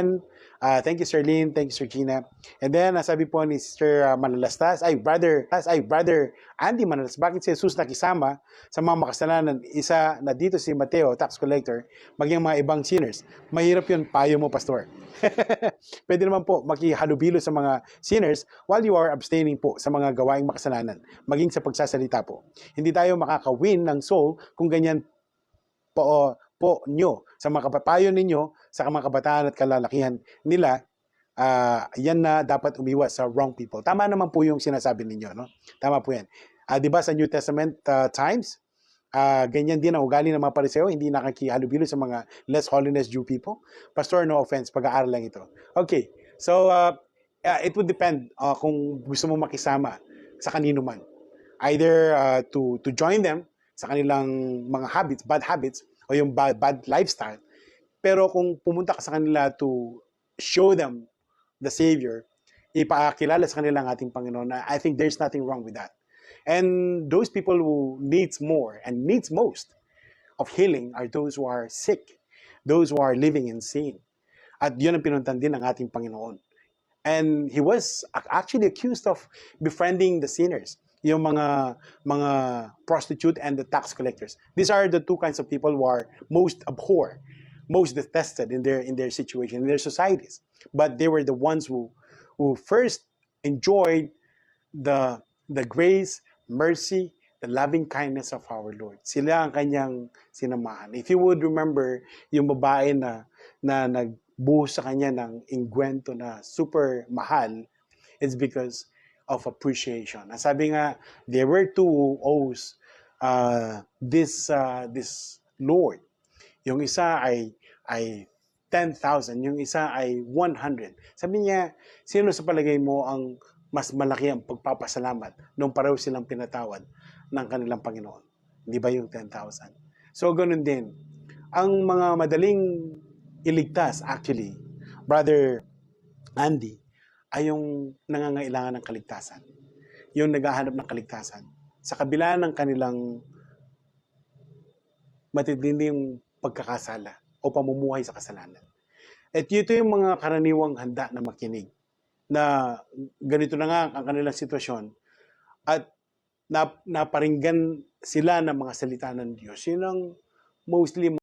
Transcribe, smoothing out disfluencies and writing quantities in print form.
again. Thank you, Sir Lynn. Thank you, Sir Gina. And then, sabi po ni Sister Manalastas, brother Andy Manalastas, bakit si Jesus nakisama sa mga makasalanan? Isa na dito si Mateo, tax collector, maging mga ibang sinners. Mahirap yun, payo mo, Pastor. Pwede naman po makihalubilo sa mga sinners while you are abstaining po sa mga gawaing makasalanan, maging sa pagsasalita po. Hindi tayo makaka-win ng soul kung ganyan po nyo sa mga kapapayo ninyo sa mga kabataan at kalalakihan nila. Yan na dapat umiwas sa wrong people. Tama naman po yung sinasabi ninyo, no? Tama po yan. Di ba sa New Testament times, ganyan din ang ugali ng mga Pariseo, hindi nakikihalubilo sa mga less holiness Jew people. Pastor, no offense, pag-aaral lang ito. Okay, so it would depend kung gusto mo makisama sa kanino man. Either to join them sa kanilang mga habits, bad habits, o yung bad lifestyle. Pero kung pumunta ka sa kanila to show them the Savior, ipakilala sa kanila ang ating Panginoon, I think there's nothing wrong with that. And those people who needs more and needs most of healing are those who are sick, those who are living in sin. At yun ang pinuntan din ng ating Panginoon. And he was actually accused of befriending the sinners, yung mga prostitute and the tax collectors. These are the two kinds of people who are most abhorred, most detested in their situation, in their societies. But they were the ones who first enjoyed the grace, mercy, the loving kindness of our Lord. Sila ang kanyang sinamahan. If you would remember yung babae na nagbuhos sa kanya ng ingwento na super mahal, it's because of appreciation. Sabi nga, there were two who owes this Lord. Yung isa ay 10,000, yung isa ay 100. Sabi niya, sino sa palagay mo ang mas malaki ang pagpapasalamat nung pareho silang pinatawad ng kanilang Panginoon? Di ba yung 10,000? So, ganun din. Ang mga madaling iligtas, actually, Brother Andy, ay yung nangangailangan ng kaligtasan. Yung naghahanap ng kaligtasan. Sa kabila ng kanilang matitinding pagkakasala o pamumuhay sa kasalanan. At ito yung mga karaniwang handa na makinig na ganito na nga ang kanilang sitwasyon at naparinggan sila ng mga salita ng Diyos. Yun ang mostly